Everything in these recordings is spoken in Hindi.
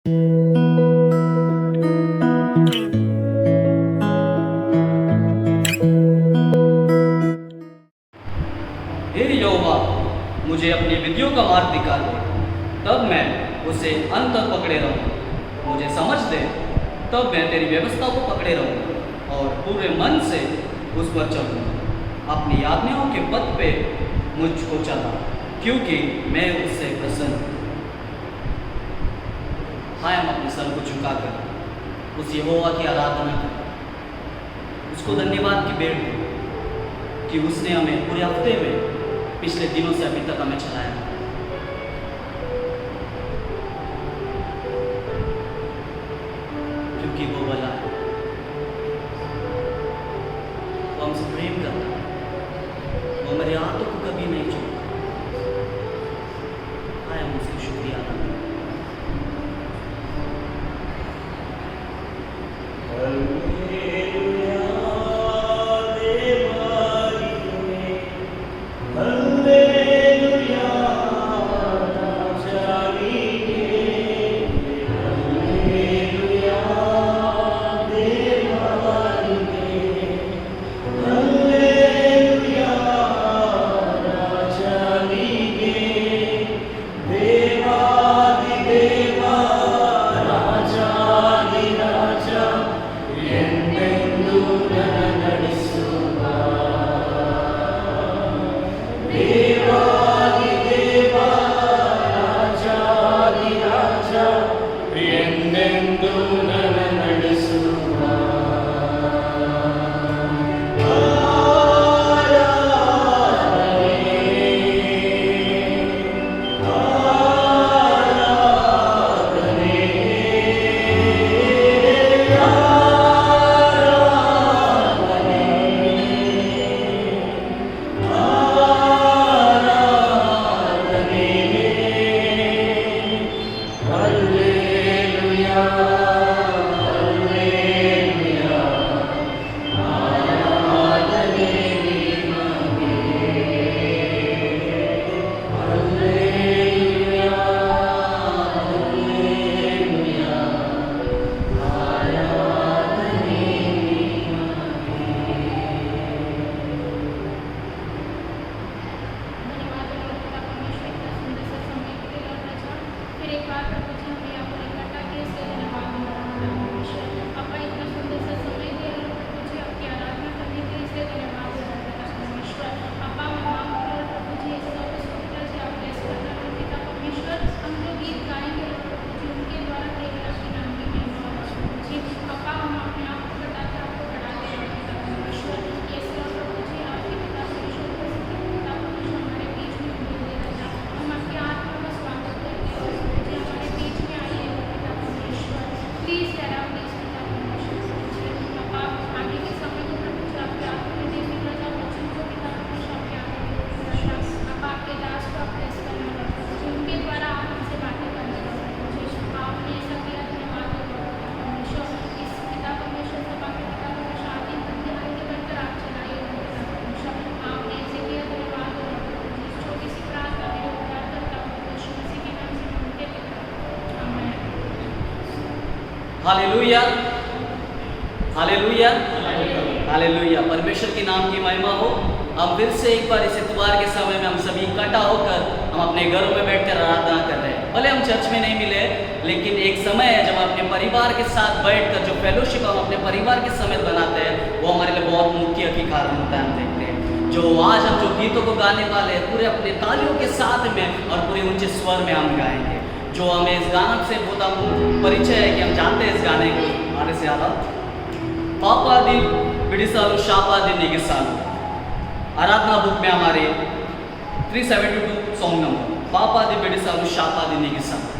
हे यहोवा, मुझे अपनी विधियों का मार्ग दिखा दे, तब मैं उसे अंत तक पकड़े रहूँ। मुझे समझ दे, तब मैं तेरी व्यवस्था को पकड़े रहूँ और पूरे मन से उस पर चलूँ। अपनी आज्ञाओं के पथ पे मुझको चला, क्योंकि मैं उससे प्रसन्न हूँ। हाँ, हम अपने सर को झुकाकर उस यहोवा की आराधना करें, उसको धन्यवाद की भेंट दें कि उसने हमें पूरे हफ्ते में पिछले दिनों से अभी तक हमें चलाया। क्योंकि वो भला है, वो हमसे प्रेम करता है, वो हमारे हाथों को कभी नहीं छोड़ता। हाँ, हम उसका शुक्रिया अदा करें। Hallelujah, hallelujah, hallelujah. परमेश्वर के नाम की महिमा हो। हम फिर से एक बार इस इतवार के समय में हम सभी इकट्ठा होकर हम अपने घरों में बैठकर आराधना कर रहे हैं। भले हम चर्च में नहीं मिले, लेकिन एक समय है जब हम अपने परिवार के साथ बैठकर जो फेलोशिप हम अपने परिवार के समय बनाते हैं, वो हमारे लिए बहुत मुख्य की कारण होता है। हम देखते हैं जो आज हम जो गीतों को गाने वाले हैं, पूरे अपने तालियों के साथ में और पूरे ऊंचे स्वर में हम गाएंगे। जो हमें इस गाने से बहुत परिचय है कि हम जानते हैं इस गाने को आने से ज़्यादा। पापादी बिडिसालु शापादी निगिसालु, आराधना बुक में हमारे 372 सॉन्ग नंबर, पापादी बिडिसालु शापादी निगिसालु।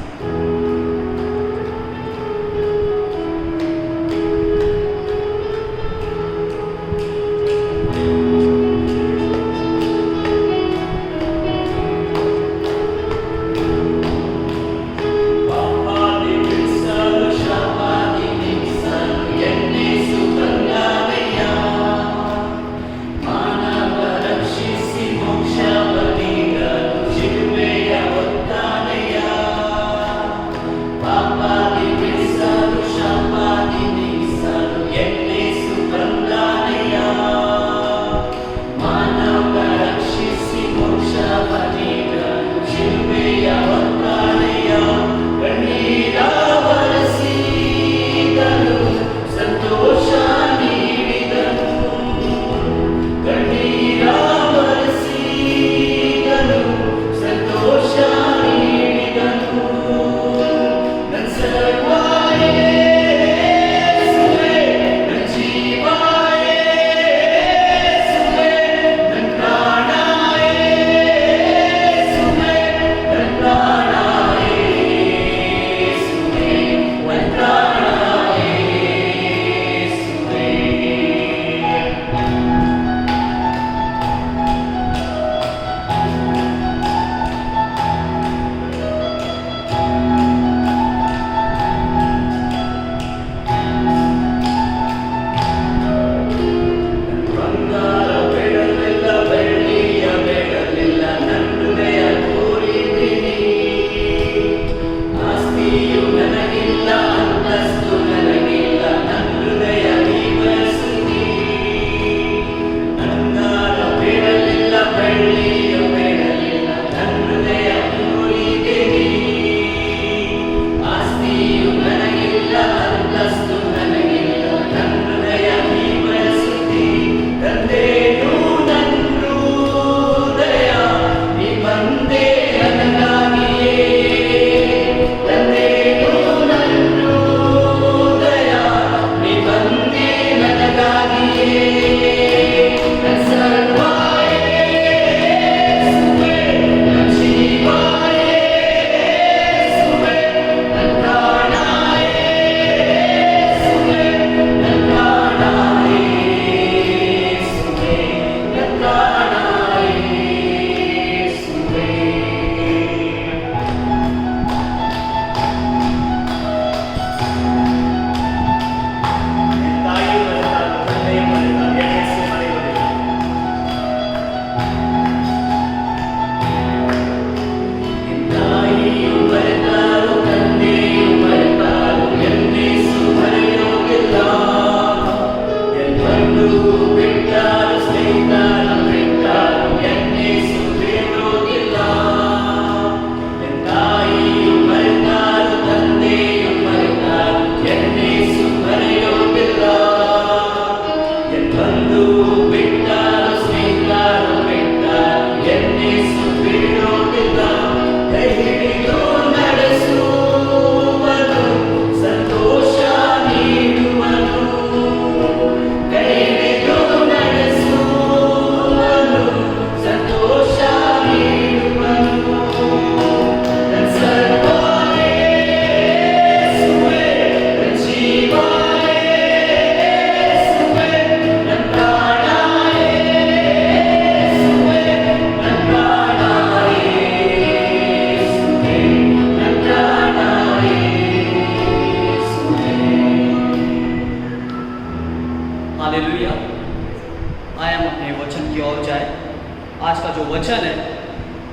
वचन है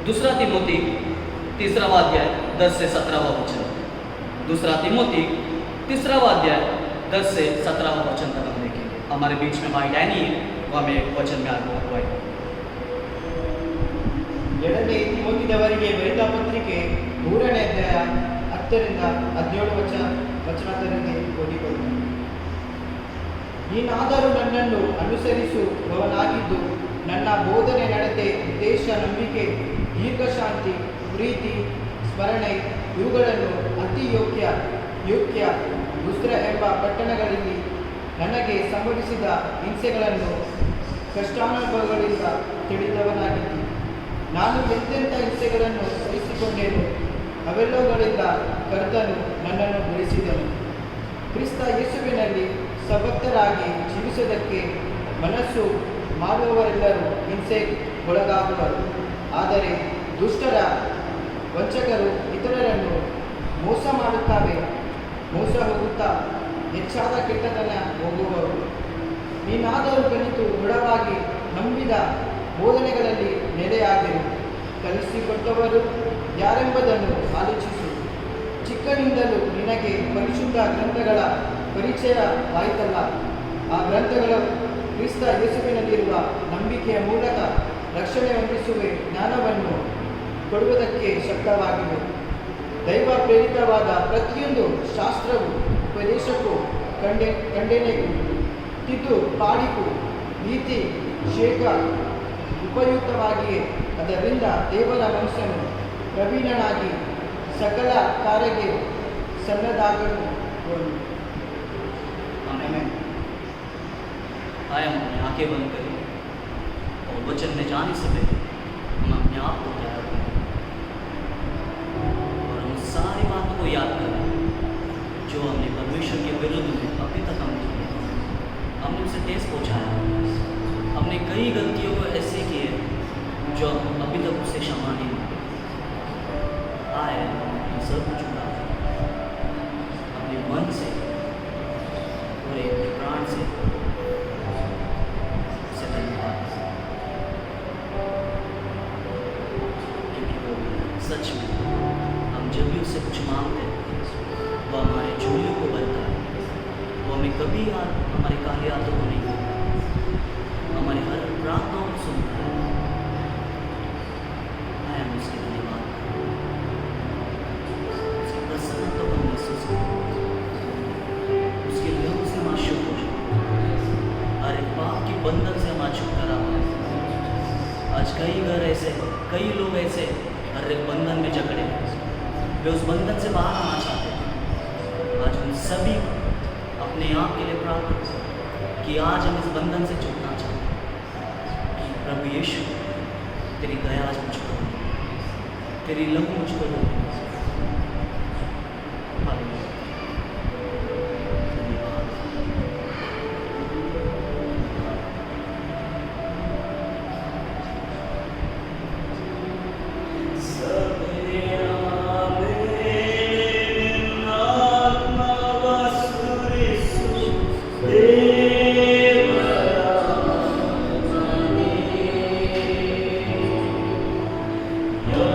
दूसरा तिमोथी 3 अध्याय 10 से 17 वचन। दूसरा तिमोथी 3 अध्याय 10 से 17 वचन तक हम देखेंगे। हमारे बीच में भाई डैनी है, वो हमें वचन में आगे बढ़ाएगा। ಎರಡನೇ ತಿಮೋಥಿಯವರಿಗೆ ಬರೆದ ಪತ್ರಿಕೆ 3ನೇ ಅಧ್ಯಾಯ 10 ರಿಂದ 17 ವಚನದವರೆಗೆ ಓದಿಕೊಳ್ಳೋಣ. ನೀನಾದರೂ ನನ್ನನ್ನು ಅನುಸರಿಸುವವನಾಗಿದ್ದು ನನ್ನ ಬೋಧನೆ, ನಡತೆ, ಉದ್ದೇಶ, ನಂಬಿಕೆ, ದೀರ್ಘಶಾಂತಿ, ಪ್ರೀತಿ, ಸ್ಮರಣೆ ಇವುಗಳನ್ನು ಅತಿ ಯೋಗ್ಯ ದುಸ್ರ ಎಂಬ ಪಟ್ಟಣಗಳಲ್ಲಿ ನನಗೆ ಸಂಭವಿಸಿದ ಹಿಂಸೆಗಳನ್ನು ಕಷ್ಟಾನುಭವಗಳಿಂದ ತಿಳಿದವನಾಗಿದ್ದಿ. ನಾನು ಎಂತೆಂಥ ಹಿಂಸೆಗಳನ್ನು ಸಹಿಸಿಕೊಂಡೇನು, ಅವೆಲ್ಲವುಗಳಿಂದ ಕರ್ತನು ನನ್ನನ್ನು ಬಿಡಿಸಿದನು. ಕ್ರಿಸ್ತ ಯೇಸುವಿನಲ್ಲಿ ಸಭಕ್ತರಾಗಿ ಜೀವಿಸುವುದಕ್ಕೆ ಮನಸ್ಸು ಮಾಡುವವರೆಲ್ಲರೂ ಹಿಂಸೆಗೊಳಗಾಗುವರು. ಆದರೆ ದುಷ್ಟರ ವಂಚಕರು ಇತರರನ್ನು ಮೋಸ ಮಾಡುತ್ತಾರೆ, ಮೋಸ ಹೋಗುತ್ತಾ ಹೆಚ್ಚಾದ ಕೆಟ್ಟತನ ಹೋಗುವವರು. ನೀನಾದರೂ ಕಲಿತು ದೃಢವಾಗಿ ನಂಬಿದ ಬೋಧನೆಗಳಲ್ಲಿ ನೆಲೆಯಾಗಿರು. ಕಲಿಸಿಕೊಟ್ಟವರು ಯಾರೆಂಬುದನ್ನು ಆಲೋಚಿಸು. ಚಿಕ್ಕನಿಂದಲೂ ನಿನಗೆ ಪರಿಶುದ್ಧ ಗ್ರಂಥಗಳ ಪರಿಚಯವಾಯಿತಲ್ಲ. ಆ ಗ್ರಂಥಗಳು ಕ್ರಿಸ್ತ ಯೇಸುವಿನಲ್ಲಿರುವ ನಂಬಿಕೆಯ ಮೂಲಕ ರಕ್ಷಣೆ ಹೊಂದಿಸುವ ಜ್ಞಾನವನ್ನು ಕೊಡುವುದಕ್ಕೆ ಶಕ್ತವಾಗಿವೆ. ದೈವ ಪ್ರೇರಿತವಾದ ಪ್ರತಿಯೊಂದು ಶಾಸ್ತ್ರವು ಉಪದೇಶಕ್ಕೂ ಖಂಡನೆಗೂ ತಿದ್ದು ಪಾಡಿಗೂ ನೀತಿ ಶೇಖ ಉಪಯುಕ್ತವಾಗಿಯೇ. ಅದರಿಂದ ದೇವರ ಮನುಷ್ಯನು ಪ್ರವೀಣನಾಗಿ ಸಕಲ ಕಾರ್ಯಕ್ಕೆ सन्नद्धागुवनु। आमीन। आए हम अपनी आंखें बंद करें और वचन में जाने से पहले हम अपने आप को तैयार करें और हम सारी बातों को याद करें जो हमने परमेश्वर के विरुद्ध में अभी तक हमने उसे ठेस पहुँचाया। हमने कई गलतियों को ऐसे किए जो अभी तक उसे क्षमा नहीं मिली। आए हम सब चुका अपने मन से पूरे प्राण से उसे धन्यवाद, क्योंकि वो सच में हम जब भी उससे कुछ मांगते हैं वो हमारे झोलियों को भरता है। वो हमें कभी हमारे काले हाथों को नहीं देता, हमारे हर प्रार्थनाओं को सुनता है। आए हम उसके धन्यवाद, उसकी प्रसन्नता को महसूस करें, उसके लहू से हम शुभ हो जाए, अरे पाप के बंधन से हम आज छुटकारा पाए। आज कई घर ऐसे, कई लोग ऐसे हर एक बंधन में जकड़े हैं, वे उस बंधन से बाहर आना चाहते हैं। आज हम सभी अपने आप के लिए प्रार्थना कि आज हम इस बंधन से छूटना चाहते हैं कि प्रभु यीशु तेरी दया आज मुझको, तेरी लहू मुझको दो। Yo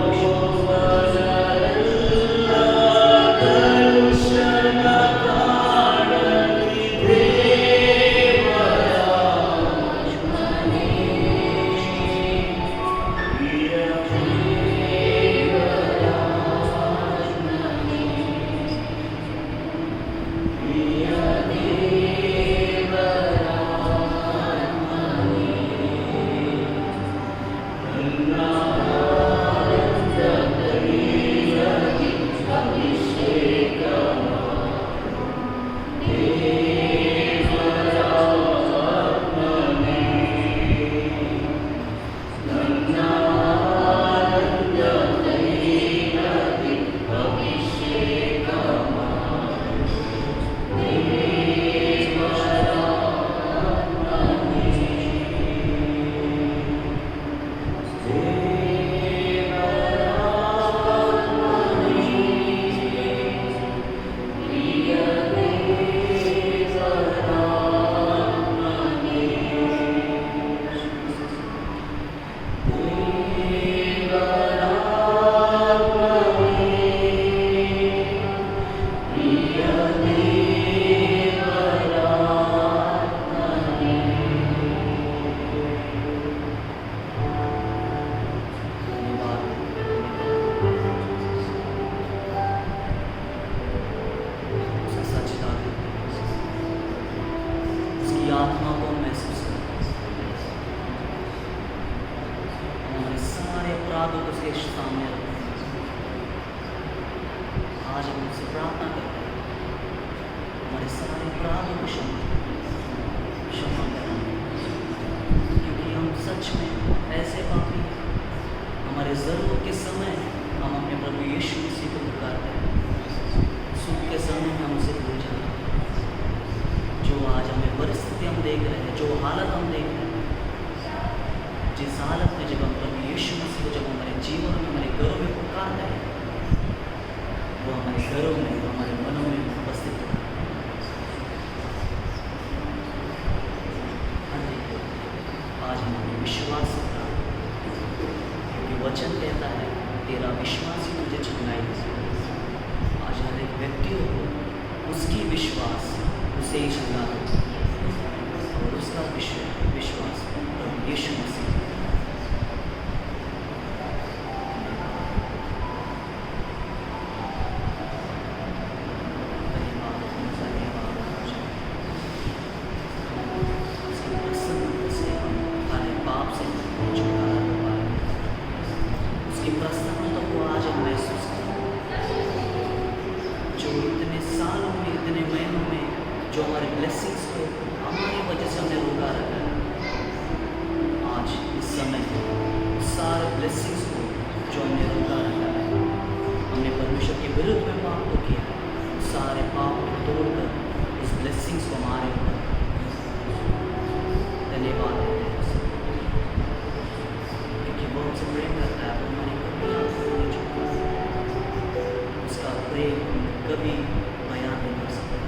आत्मा को हम महसूस करते हैं। हम हमारे सारे अपराधों को उसके सामने रखते हैं। आज हम उनसे प्रार्थना करते हैं, हमारे सारे अपराधों को क्षमा करें, क्योंकि हम सच में ऐसे पापी हैं। हमारे ज़रूरत के समय हम अपने प्रभु यीशु मसीह को पुकारते हैं, सुख के समय में हम उसे भूल जाते हैं। जो आज हमें परिस्थिति हम देख रहे हैं, जो हालत हम देख रहे हैं, जिस हालत में जब हम प्रभु यीशु मसीह को जब हमारे जीवन में, हमारे घरों में पुकारते हैं, वो हमारे घरों में, हमारे मनों में उपस्थित होता है। आज हम अपने विश्वास से प्राप्त, क्योंकि वचन कहता है तेरा विश्वास ही तुझे चुनाई दे। आज हर एक व्यक्ति को उसकी विश्वास उसे ही चुना दे, और उसका विश्वास प्रभु यीशु मसीह। जो हमारे ब्लेसिंग्स को हमारी वजह से हमने रोका रखा है, आज इस समय सारे ब्लेसिंग्स को जो हमने रोका रखा है, हमने परमेश्वर के विरुद्ध में पाप को किया, सारे पाप को तोड़कर उस ब्लेसिंग्स को हमारे ऊपर धन्यवाद देते हैं, क्योंकि वो हमसे प्रेम करता है। वो हमारी कभी आंखों को नहीं छूता, उसका प्रेम कभी बयान नहीं कर सकता।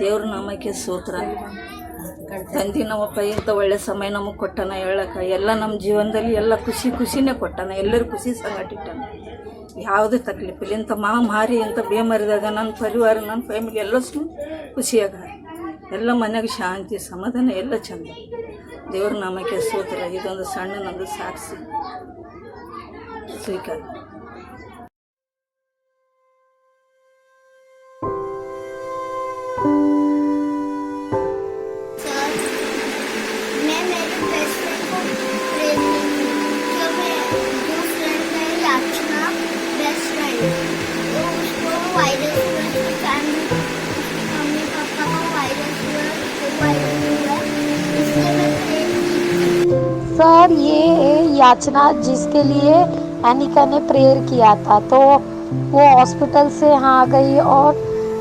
ದೇವ್ರ ನಾಮಕ್ಕೆ ಸ್ತೋತ್ರ. ತಂದೆ ನಮ್ಮಪ್ಪ ಇಂಥ ಒಳ್ಳೆ ಸಮಯ ನಮಗೆ ಕೊಟ್ಟಾನ ಹೇಳಕ್ಕೆ. ಎಲ್ಲ ನಮ್ಮ ಜೀವನದಲ್ಲಿ ಎಲ್ಲ ಖುಷಿನೇ ಕೊಟ್ಟಾನ. ಎಲ್ಲರೂ ಖುಷಿ ಸಂಗಟ್ಟಿಟ್ಟಾನ. ಯಾವುದೇ ತಕ್ಲೀಫಿಲ್ಲ. ಇಂಥ ಮಹಾಮಾರಿ ಇಂಥ ಬೇಮಾರಿದಾಗ ನನ್ನ ಪರಿವಾರ ನನ್ನ ಫ್ಯಾಮಿಲಿ ಎಲ್ಲಷ್ಟು ಖುಷಿಯಾಗ, ಎಲ್ಲ ಮನೆಗೆ ಶಾಂತಿ ಸಮಾಧಾನ ಎಲ್ಲ ಚಂದ. ದೇವ್ರ ನಾಮಕ್ಕೆ ಸ್ತೋತ್ರ. ಇದೊಂದು ಸಣ್ಣ ನಮ್ಮದು ಸಾಕ್ಷಿ ಸ್ವೀಕಾರ. सर, ये याचना जिसके लिए एनिका ने प्रेयर किया था, तो वो हॉस्पिटल से यहाँ आ गई और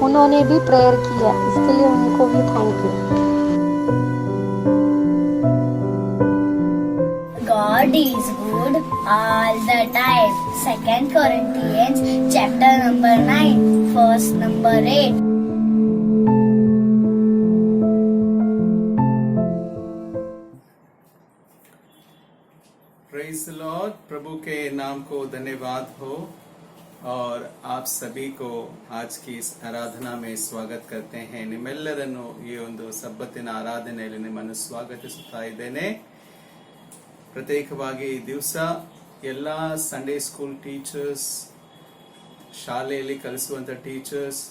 उन्होंने भी प्रेयर किया, इसके लिए उनको भी thank you. God is good all the time. 2 Corinthians chapter number 9, verse number 8. Praise the Lord. प्रभु के नाम को धन्यवाद हो और आप सभी को आज की इस आराधना में स्वागत करते हैं. ನಿಮ್ಮೆಲ್ಲರನ್ನು ಈ ಒಂದು ಸಬ್ಬತ್ತಿನ ಆರಾಧನೆಯಲ್ಲಿ ನಿಮ್ಮನ್ನು ಸ್ವಾಗತಿಸುತ್ತಾ ಇದ್ದೇನೆ. ಪ್ರತ್ಯೇಕವಾಗಿ ಈ ದಿವಸ ಎಲ್ಲ ಸಂಡೇ ಸ್ಕೂಲ್ ಟೀಚರ್ಸ್, ಶಾಲೆಯಲ್ಲಿ ಕಲಿಸುವಂಥ ಟೀಚರ್ಸ್,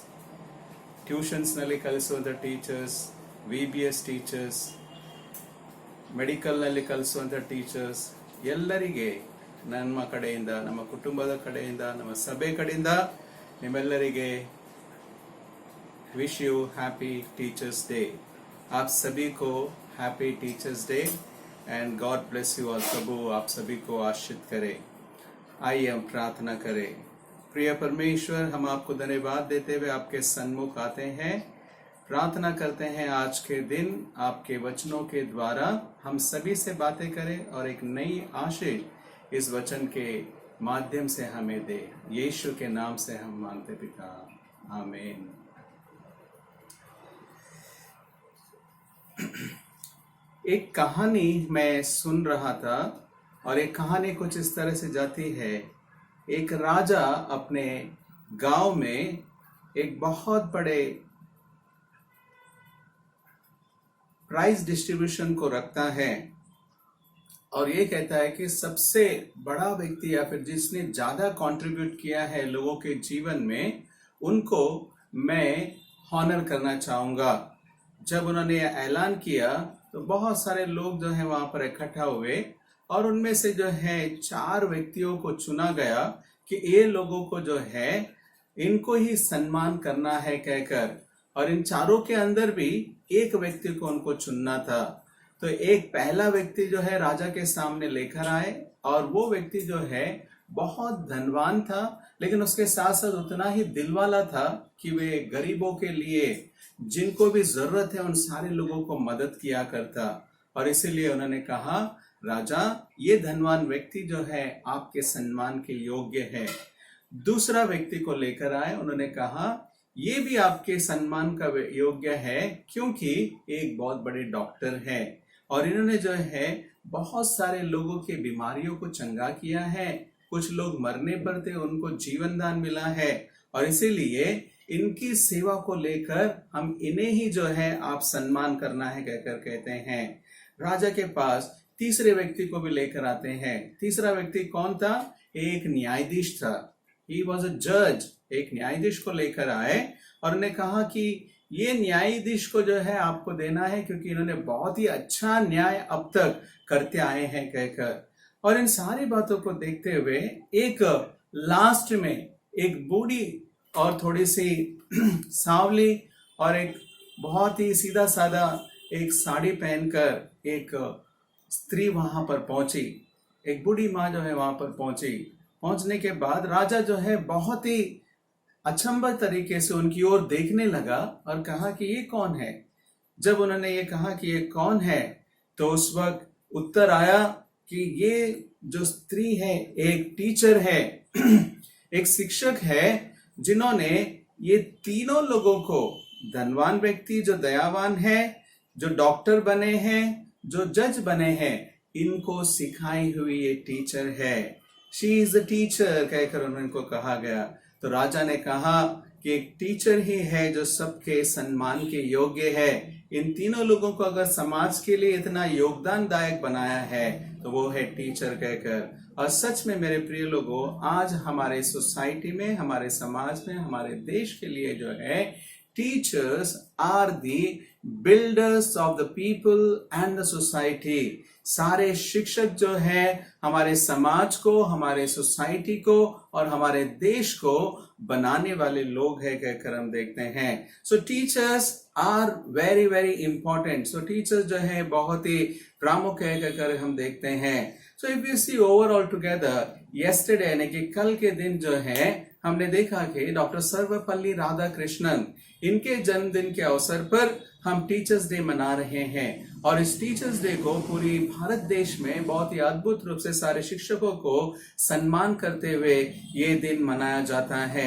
ಟ್ಯೂಷನ್ಸ್ನಲ್ಲಿ ಕಲಿಸುವಂಥ ಟೀಚರ್ಸ್, VBS ಟೀಚರ್ಸ್, ಮೆಡಿಕಲ್ನಲ್ಲಿ ಕಲಿಸುವಂಥ ಟೀಚರ್ಸ್ ಎಲ್ಲರಿಗೆ ನಮ್ಮ ಕಡೆಯಿಂದ, ನಮ್ಮ ಕುಟುಂಬದ ಕಡೆಯಿಂದ, ನಮ್ಮ ಸಭೆ ಕಡೆಯಿಂದ ನಿಮ್ಮೆಲ್ಲರಿಗೆ wish you happy teachers day. आप सभी को happy teachers day and God bless you all. प्रभु आप सभी को आशीषित करे. आइए हम प्रार्थना करें. प्रिय परमेश्वर, हम आपको धन्यवाद देते हुए आपके सन्मुख आते हैं. प्रार्थना करते हैं आज के दिन आपके वचनों के द्वारा हम सभी से बातें करें और एक नई आशीष इस वचन के माध्यम से हमें दे. यीशु के नाम से हम मांगते पिता, आमीन. एक कहानी मैं सुन रहा था और एक कहानी कुछ इस तरह से जाती है. एक राजा अपने गांव में एक बहुत बड़े प्राइज डिस्ट्रीब्यूशन को रखता है और ये कहता है कि सबसे बड़ा व्यक्ति या फिर जिसने ज्यादा कंट्रीब्यूट किया है लोगों के जीवन में, उनको मैं हॉनर करना चाहूंगा. जब उन्होंने यह ऐलान किया तो बहुत सारे लोग जो है वहां पर इकट्ठा हुए और उनमें से जो है 4 व्यक्तियों को चुना गया कि ये लोगों को जो है इनको ही सम्मान करना है कहकर. और इन चारों के अंदर भी एक व्यक्ति को उनको चुनना था. तो एक पहला व्यक्ति जो है राजा के सामने लेकर आए और वो व्यक्ति जो है बहुत धनवान था, लेकिन उसके साथ साथ उतना ही दिल वाला था कि वे गरीबों के लिए, जिनको भी जरूरत है, उन सारे लोगों को मदद किया करता. और इसीलिए उन्होंने कहा, राजा ये धनवान व्यक्ति जो है आपके सम्मान के योग्य है. दूसरा व्यक्ति को लेकर आए, उन्होंने कहा ये भी आपके सम्मान का योग्य है क्योंकि एक बहुत बड़े डॉक्टर है और इन्होंने जो है बहुत सारे लोगों के बीमारियों को चंगा किया है. कुछ लोग मरने पर थे, उनको जीवन दान मिला है और इसीलिए इनकी सेवा को लेकर हम इन्हें ही जो है आप सम्मान करना है कहकर कहते हैं. राजा के पास तीसरे व्यक्ति को भी लेकर आते हैं. तीसरा व्यक्ति कौन था? एक न्यायाधीश था. ही वॉज अ जज. एक न्यायाधीश को लेकर आए और उन्होंने कहा कि ये न्यायाधीश को जो है आपको देना है क्योंकि इन्होंने बहुत ही अच्छा न्याय अब तक करते आए हैं कहकर. और इन सारी बातों को देखते हुए एक लास्ट में एक बूढ़ी और थोड़ी सी सांवली और एक बहुत ही सीधा साधा एक साड़ी पहनकर एक स्त्री वहां पर पहुंची. एक बूढ़ी माँ जो है वहां पर पहुंची. पहुंचने के बाद राजा जो है बहुत ही अचंभित तरीके से उनकी ओर देखने लगा और कहा कि ये कौन है. जब उन्होंने ये कहा कि ये कौन है तो उस वक्त उत्तर आया कि ये जो स्त्री है एक टीचर है, एक शिक्षक है, जिन्होंने ये तीनों लोगों को धनवान व्यक्ति जो दयावान है, जो डॉक्टर बने हैं, जो जज बने हैं, इनको सिखाई हुई ये टीचर है। शी इज द टीचर कहकर उनको कहा गया। तो राजा ने कहा कि एक टीचर ही है जो सबके सम्मान के योग्य है। इन तीनों लोगों को अगर समाज के लिए इतना योगदानदायक बनाया है तो वो है टीचर कहकर। और सच में मेरे प्रिय लोगों, आज हमारे सोसाइटी में, हमारे समाज में, हमारे देश के लिए जो है, teachers are the builders of the people and the society. सारे शिक्षक जो है हमारे समाज को, हमारे सोसाइटी को और हमारे देश को बनाने वाले लोग हैं कहकर हम देखते हैं। So teachers are very very important. So teachers जो है बहुत ही प्रमुख है कहकर हम देखते हैं। So if you see overall together, yesterday यानी कि कल के दिन जो है हमने देखा कि डॉक्टर सर्वपल्ली राधाकृष्णन, इनके जन्मदिन के अवसर पर हम टीचर्स डे मना रहे हैं। और इस टीचर्स डे को पूरी भारत देश में बहुत ही अद्भुत रूप से सारे शिक्षकों को सम्मान करते हुए ये दिन मनाया जाता है।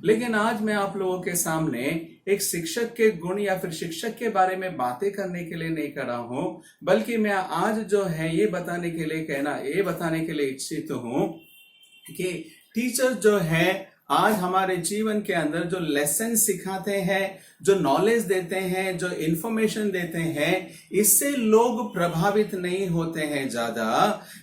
लेकिन आज मैं आप लोगों के सामने एक शिक्षक के गुण या फिर शिक्षक के बारे में बातें करने के लिए नहीं खड़ा हूं, बल्कि मैं आज जो है ये बताने के लिए इच्छित हूं कि टीचर जो है आज हमारे जीवन के अंदर जो लेसन सिखाते हैं, जो नॉलेज देते हैं, जो इंफॉर्मेशन देते हैं, इससे लोग प्रभावित नहीं होते हैं ज्यादा,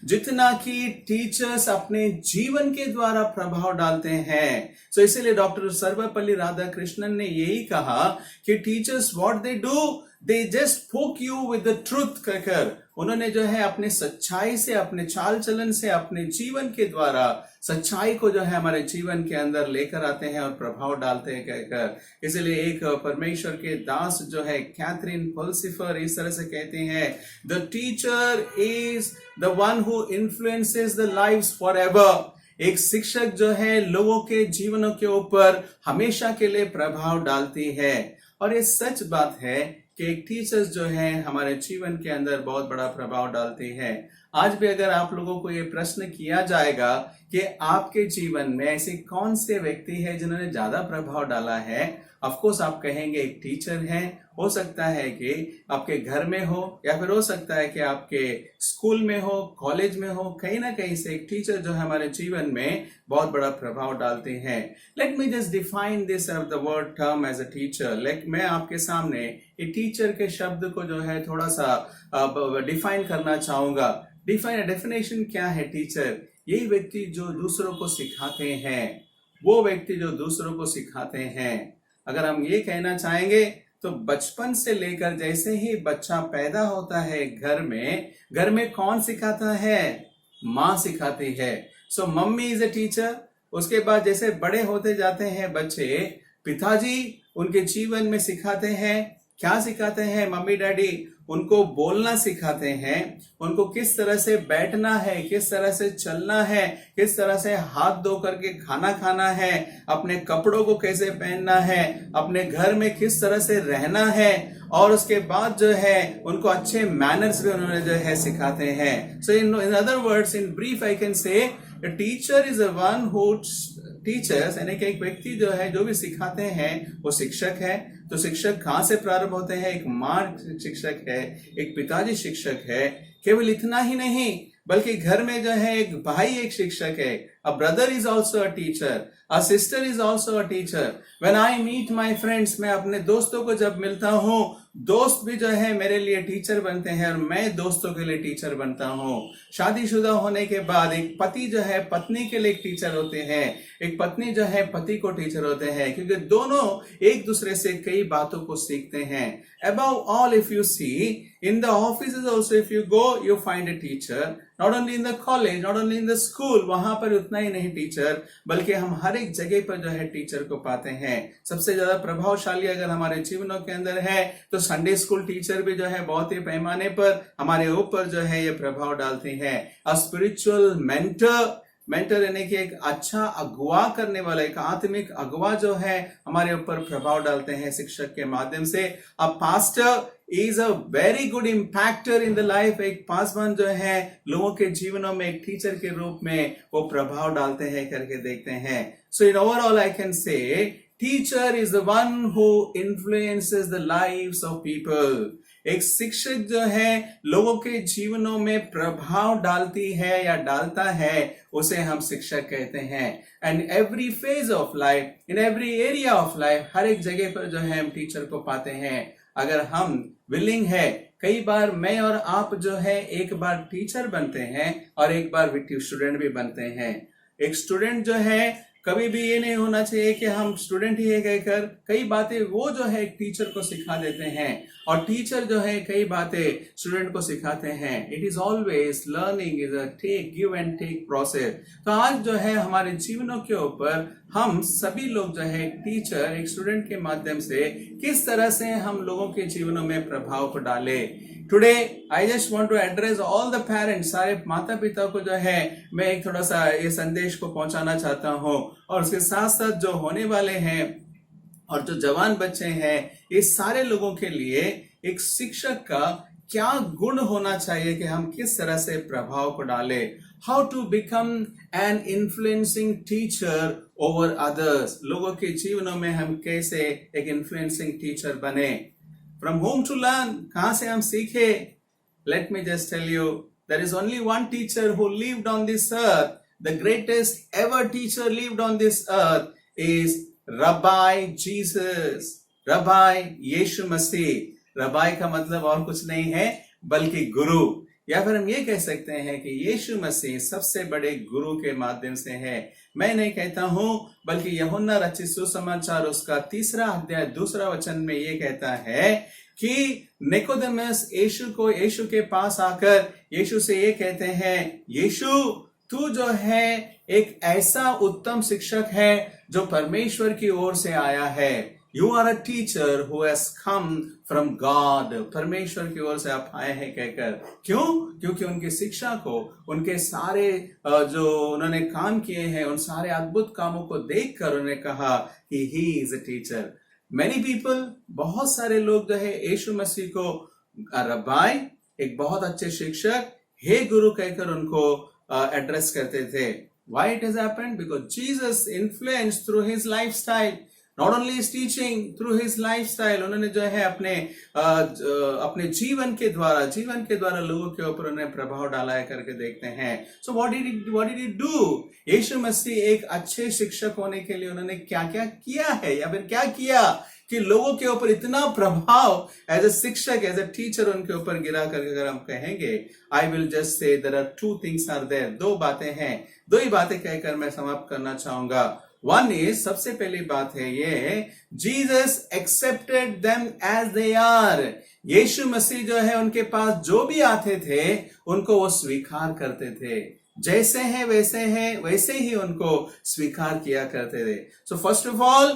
जितना कि टीचर्स अपने जीवन के द्वारा प्रभाव डालते हैं। सो इसीलिए डॉक्टर सर्वपल्ली राधाकृष्णन ने यही कहा कि teachers what they do, they just पोक यू विद द ट्रूथ कहकर उन्होंने जो है अपने सच्चाई से, अपने चाल चलन से, अपने जीवन के द्वारा सच्चाई को जो है हमारे जीवन के अंदर लेकर आते हैं और प्रभाव डालते हैं कहकर। इसलिए एक परमेश्वर के दास जो है कैथरीन पल्सिफर इस तरह से कहते हैं, the teacher is the one who influences the lives forever. एक शिक्षक जो है लोगों के जीवनों के ऊपर हमेशा के लिए प्रभाव डालती है। और ये सच बात है कि एक टीचर्स जो है हमारे जीवन के अंदर बहुत बड़ा प्रभाव डालती है। आज भी अगर आप लोगों को ये प्रश्न किया जाएगा कि आपके जीवन में ऐसे कौन से व्यक्ति है जिन्होंने ज्यादा प्रभाव डाला है, ऑफ कोर्स आप कहेंगे एक टीचर है। हो सकता है कि आपके घर में हो, या फिर हो सकता है कि आपके स्कूल में हो, कॉलेज में हो, कहीं ना कहीं से एक टीचर जो है हमारे जीवन में बहुत बड़ा प्रभाव डालते हैं। Let me just define this of the word term as a teacher. मैं आपके सामने एक टीचर के शब्द को जो है थोड़ा सा डिफाइन करना चाहूंगा। डेफिनेशन क्या है टीचर? यही व्यक्ति जो दूसरों को सिखाते हैं, वो व्यक्ति जो दूसरों को सिखाते हैं। अगर हम ये कहना चाहेंगे तो बचपन से लेकर जैसे ही बच्चा पैदा होता है घर में कौन सिखाता है? माँ सिखाती है। So mummy is a teacher. उसके बाद जैसे बड़े होते जाते हैं बच्चे, पिताजी उनके जीवन में सिखाते हैं। क्या सिखाते हैं? मम्मी डैडी उनको बोलना सिखाते हैं, उनको किस तरह से बैठना है, किस तरह से चलना है, किस तरह से हाथ धो करके खाना खाना है, अपने कपड़ों को कैसे पहनना है, अपने घर में किस तरह से रहना है, और उसके बाद जो है उनको अच्छे मैनर्स भी उन्होंने जो है सिखाते हैं। So in other words, in brief I can say teacher is a one who teachers, यानी कि एक व्यक्ति जो है जो भी सिखाते हैं वो शिक्षक है। तो शिक्षक कहाँ से प्रारंभ होते हैं? एक माँ शिक्षक है, एक पिताजी शिक्षक है। केवल इतना ही नहीं, बल्कि घर में जो है एक भाई एक शिक्षक है। A brother is also a teacher, a sister is also a teacher. When I meet my friends, मैं अपने दोस्तों को जब मिलता हूँ, दोस्त भी जो है मेरे लिए टीचर बनते हैं और मैं दोस्तों के लिए टीचर बनता हूँ। शादीशुदा होने के बाद एक पति जो है पत्नी के लिए एक टीचर होते हैं, एक पत्नी जो है पति को टीचर होते हैं, क्योंकि दोनों एक दूसरे से कई बातों को सीखते हैं। Above all, if you see, in the offices also if you go, you find a teacher. Not only in the college, not only in the school, वहां पर उतना ही नहीं टीचर, बल्कि हम हर एक जगह पर जो है टीचर को पाते हैं। सबसे ज्यादा प्रभावशाली अगर हमारे जीवनों के अंदर है तो संडे स्कूल टीचर भी जो है बहुत ही पैमाने पर हमारे ऊपर जो है ये प्रभाव डालती है। अ स्पिरिचुअल मेंटर यानी कि एक अच्छा अगुवा करने वाला, एक आत्मिक अगुवा जो है हमारे ऊपर प्रभाव डालते हैं शिक्षक के माध्यम से। A pastor is a very good impactor in the life. एक पासवान जो है लोगों के जीवनों में एक टीचर के रूप में वो प्रभाव डालते हैं करके देखते हैं। So in overall I can say teacher is the one who influences the lives of people. एक शिक्षक जो है लोगों के जीवनों में प्रभाव डालती है या डालता है, उसे हम शिक्षक कहते हैं। And every phase of life, in every area of life, हर एक जगह पर जो है हम टीचर को पाते हैं। अगर हम विलिंग है, कई बार मैं और आप जो है एक बार टीचर बनते हैं और एक बार स्टूडेंट भी बनते हैं। एक स्टूडेंट जो है, कभी भी ये नहीं होना चाहिए कि हम स्टूडेंट ही है कहकर कई बातें वो जो है एक टीचर को सिखा देते हैं, और टीचर जो है कई बातें स्टूडेंट को सिखाते हैं। It is always learning is a take give and take process. तो आज जो है हमारे जीवनों के ऊपर हम सभी लोग जो है एक टीचर, एक स्टूडेंट के माध्यम से किस तरह से हम लोगों के जीवनों में प्रभाव को डाले। Today I just want to address all the parents, सारे माता पिता को जो है मैं एक थोड़ा सा ये संदेश को पहुंचाना चाहता हूं, और उसके साथ साथ जो होने वाले हैं और जो जवान बच्चे हैं, इस सारे लोगों के लिए एक शिक्षक का क्या गुण होना चाहिए कि हम किस तरह से प्रभाव को डाले। How to become an influencing teacher over others. लोगों के जीवनों में हम कैसे एक इन्फ्लुएंसिंग टीचर बने। From whom to learn? कहां से हम सीखे? Let me just tell you, there is only one teacher who lived on this earth. The greatest ever teacher lived on this earth is Rabbi Jesus. Rabbi यीशु मसीह। रबाई का मतलब और कुछ नहीं है बल्कि गुरु, या फिर हम ये कह सकते हैं कि यीशु मसीह सबसे बड़े गुरु के माध्यम से है। मैं नहीं कहता हूं, बल्कि यूहन्ना रचित सुसमाचार उसका 3 अध्याय 2 वचन में ये कहता है कि निकोदेमस यीशु के पास आकर यीशु से ये कहते हैं, यीशु तू जो है एक ऐसा उत्तम शिक्षक है जो परमेश्वर की ओर से आया है। You are a teacher who has come from God. परमेश्वर की ओर से आप आए हैं कहकर। क्यों? क्योंकि उनकी शिक्षा को, उनके सारे जो उन्होंने काम किए हैं, उन सारे अद्भुत कामों को देखकर उन्होंने कहा कि he is a teacher. Many people, बहुत सारे लोग जो है यीशु मसीह को रब्बाई, एक बहुत अच्छे शिक्षक, हे गुरु कहकर उनको एड्रेस करते थे। Why it has happened? Because Jesus influenced through his lifestyle. Not only his teaching, through his lifestyle, उन्होंने जो है अपने जीवन के द्वारा लोगों के ऊपर उन्हें प्रभाव डाला है करके देखते हैं। So what did he do? यीशु मसीह एक अच्छे शिक्षक होने के लिए उन्होंने क्या क्या किया है, या फिर क्या किया कि लोगों के ऊपर इतना प्रभाव एज ए शिक्षक, एज ए टीचर उनके ऊपर गिरा करके अगर हम कहेंगे, I will just say there are 2 things are there. 2 बातें हैं, 2 ही बातें कहकर मैं समाप्त करना चाहूंगा। One is, सबसे पहली बात है ये, Jesus accepted them as they are. यीशु मसीह जो है उनके पास जो भी आते थे उनको वो स्वीकार करते थे। जैसे हैं वैसे ही उनको स्वीकार किया करते थे। So first of all,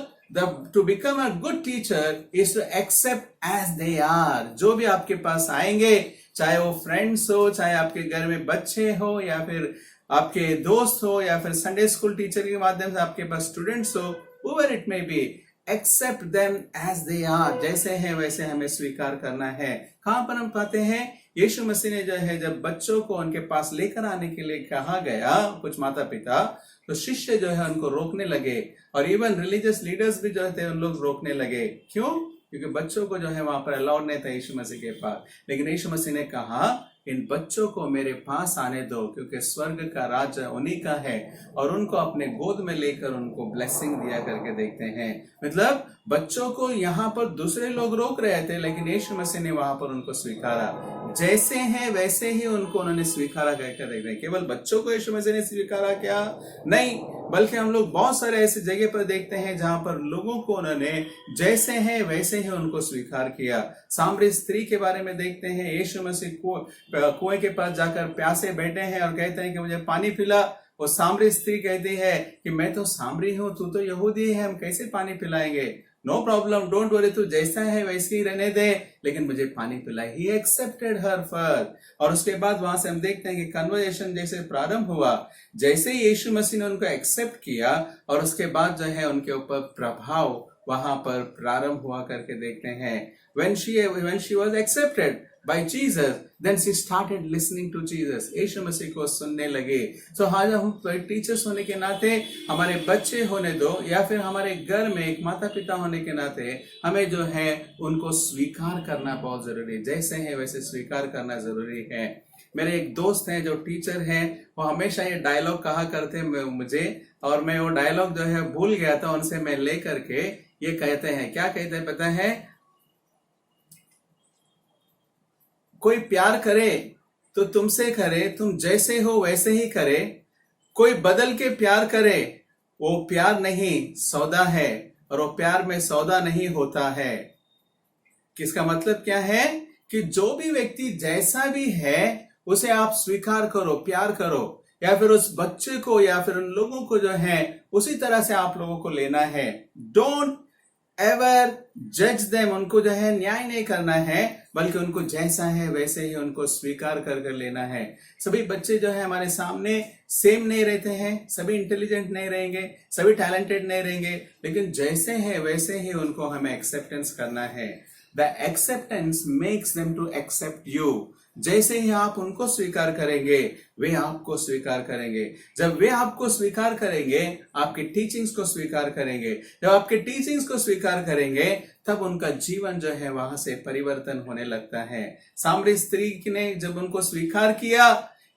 to become a good teacher is to accept as they are. जो भी आपके पास आएंगे, चाहे वो फ्रेंड्स हो, चाहे आपके घर में बच्चे हो, या फिर आपके दोस्त हो, या फिर संडे स्कूल टीचर के माध्यम से आपके पास स्टूडेंट्स हो, whoever it may be, accept them as they are. जैसे हैं वैसे हमें स्वीकार करना है। कहां पर हम पाते हैं? यीशु मसीह ने जो है जब बच्चों को उनके पास लेकर आने के लिए कहा गया, कुछ माता पिता, तो शिष्य जो है उनको रोकने लगे, और इवन रिलीजियस लीडर्स भी जो थे उन लोग रोकने लगे। क्यों? क्योंकि बच्चों को जो है वहां पर अलाउड नहीं था यीशु मसीह के पास। लेकिन यीशु मसीह ने कहा, इन बच्चों को मेरे पास आने दो, क्योंकि स्वर्ग का राज्य उन्हीं का है, और उनको अपने गोद में लेकर उनको ब्लेसिंग दिया करके देखते हैं। मतलब बच्चों को यहाँ पर दूसरे लोग रोक रहे थे, लेकिन यीशु मसीह ने वहां पर उनको स्वीकारा। जैसे हैं वैसे ही उनको उन्होंने स्वीकारा कहकर देखते हैं। केवल बच्चों को यीशु मसीह ने स्वीकारा क्या? नहीं, बल्कि हम लोग बहुत सारे ऐसे जगह पर देखते हैं जहां पर लोगों को उन्होंने जैसे हैं वैसे ही उनको स्वीकार किया। सामरी स्त्री के बारे में देखते हैं, यीशु मसीह कुएं के पास जाकर प्यासे बैठे हैं और कहते हैं कि मुझे पानी पिला। वो सामरी स्त्री कहती है कि मैं तो सामरी हूं, तू तो यहूदी है, हम कैसे पानी पिलाएंगे? नो प्रॉब्लम, डोंट वरी, तू जैसा है वैसे ही रहने दे, लेकिन मुझे पानी पिलाए। He accepted her first. और उसके बाद वहां से हम देखते हैं कि कन्वर्सेशन जैसे प्रारंभ हुआ, जैसे ही यीशु मसीह ने उनको एक्सेप्ट किया, और उसके बाद जो है उनके ऊपर प्रभाव वहां पर प्रारंभ हुआ करके देखते हैं। When she was accepted, by Jesus, then she started listening to Jesus. यीशु मसीह को सुनने लगे। So आज हम टीचर्स होने के नाते, हमारे बच्चे होने दो या फिर हमारे घर में एक माता पिता होने के नाते हमें जो है उनको स्वीकार करना बहुत जरूरी है। जैसे है वैसे स्वीकार करना जरूरी है। मेरे एक दोस्त हैं जो टीचर हैं, वो हमेशा ये डायलॉग कहा करते मुझे, और मैं वो डायलॉग जो है भूल गया था, उनसे मैं ले करके ये कहते हैं, क्या कहते हैं पता है? कोई प्यार करे तो तुमसे करे, तुम जैसे हो वैसे ही करे। कोई बदल के प्यार करे, वो प्यार नहीं सौदा है, और वो प्यार में सौदा नहीं होता है। किसका मतलब क्या है? कि जो भी व्यक्ति जैसा भी है उसे आप स्वीकार करो, प्यार करो, या फिर उस बच्चे को या फिर उन लोगों को जो है उसी तरह से आप लोगों को लेना है। डोंट एवर जज देम, उनको जो है न्याय नहीं करना है, बल्कि उनको जैसा है वैसे ही उनको स्वीकार कर लेना है। सभी बच्चे जो है हमारे सामने सेम नहीं रहते हैं, सभी इंटेलिजेंट नहीं रहेंगे, सभी टैलेंटेड नहीं रहेंगे, लेकिन जैसे है वैसे ही उनको हमें एक्सेप्टेंस करना है। The acceptance makes them to accept you. जैसे ही आप उनको स्वीकार करेंगे वे आपको स्वीकार करेंगे। जब वे आपको स्वीकार करेंगे, आपकी टीचिंग्स को स्वीकार करेंगे, जब आपके टीचिंग्स को स्वीकार करेंगे, तब उनका जीवन जो है वहां से परिवर्तन होने लगता है। सामरी स्त्री ने जब उनको स्वीकार किया,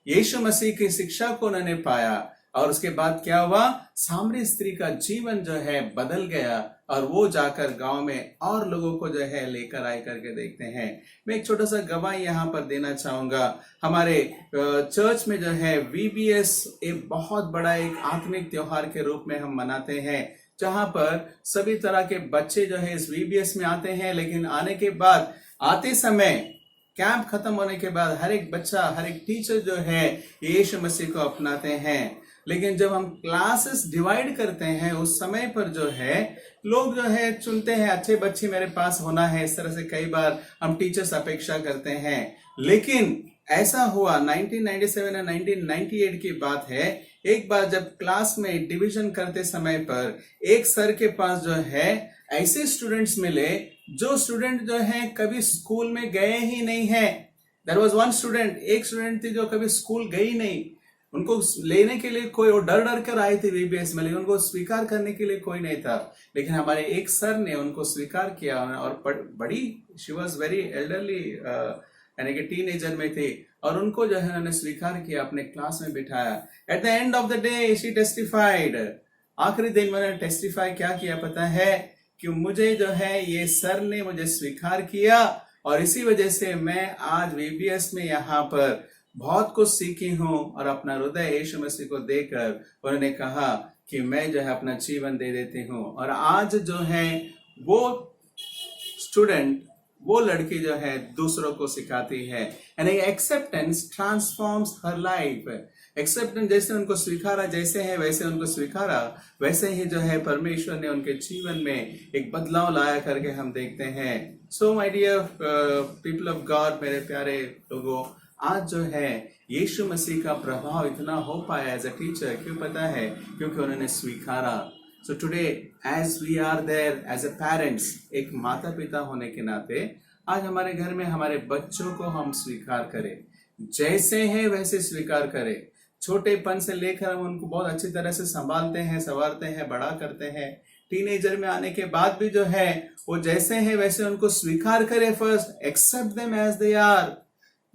यीशु मसीह की शिक्षा को उन्होंने पाया, और उसके बाद क्या हुआ? सामरी स्त्री का जीवन जो है बदल गया, और वो जाकर गांव में और लोगों को जो है लेकर आए करके देखते हैं। मैं एक छोटा सा गवाही यहाँ पर देना चाहूंगा। हमारे चर्च में जो है VBS एक बहुत बड़ा एक आत्मिक त्योहार के रूप में हम मनाते हैं, जहां पर सभी तरह के बच्चे जो है इस VBS में आते हैं। लेकिन आने के बाद, आते समय, कैंप खत्म होने के बाद हर एक बच्चा, हर एक टीचर जो है यीशु मसीह को अपनाते हैं। लेकिन जब हम क्लासेस डिवाइड करते हैं, उस समय पर जो है लोग जो है चुनते हैं अच्छे बच्चे मेरे पास होना है, इस तरह से कई बार हम टीचर्स अपेक्षा करते हैं। लेकिन ऐसा हुआ 1997 और 1998 की बात है। एक बार जब क्लास में डिवीजन करते समय पर एक सर के पास जो है ऐसे स्टूडेंट्स मिले जो स्टूडेंट जो है कभी स्कूल में गए ही नहीं है। देयर वाज वन स्टूडेंट, एक स्टूडेंट थी जो कभी स्कूल गई नहीं। उनको लेने के लिए कोई, वो डर डर कर आई थी VBS में, लेकिन उनको स्वीकार करने के लिए कोई नहीं था। लेकिन हमारे एक सर ने उनको स्वीकार किया, और बड़ी, शी वॉज वेरी एल्डरली, यानी कि टीनेजर में थी, और उनको जो है उन्होंने स्वीकार किया, अपने क्लास में बिठाया। At the end of the day she testified, आखिरी दिन मैंने टेस्टिफाई क्या किया पता है? कि मुझे जो है ये सर ने मुझे स्वीकार किया, और इसी वजह से मैं आज VBS में यहाँ पर बहुत कुछ सीखी हूँ, और अपना हृदय यीशु मसीह को देकर उन्होंने कहा कि मैं जो है अपना जीवन दे देती हूँ। और आज जो है वो स्टूडेंट, वो लड़की जो है दूसरों को सिखाती है। यानी एक्सेप्टेंस ट्रांसफॉर्म्स हर लाइफ। एक्सेप्टेंस, जैसे उनको स्वीकारा, जैसे है वैसे उनको स्वीकारा, वैसे ही जो है परमेश्वर ने उनके जीवन में एक बदलाव लाया करके हम देखते हैं। So my dear people of God, मेरे प्यारे लोगों, आज जो है यीशु मसीह का प्रभाव इतना हो पाया एज अ टीचर, क्यों पता है? क्योंकि उन्होंने स्वीकारा। So today as we are there as a parents, एक माता पिता होने के नाते आज हमारे घर में हमारे बच्चों को हम स्वीकार करें, जैसे है वैसे स्वीकार करें। छोटेपन से लेकर हम उनको बहुत अच्छी तरह से संभालते हैं, संवारते हैं, बड़ा करते हैं। टीनेजर में आने के बाद भी जो है वो जैसे है वैसे उनको स्वीकार करें। First accept them as they are,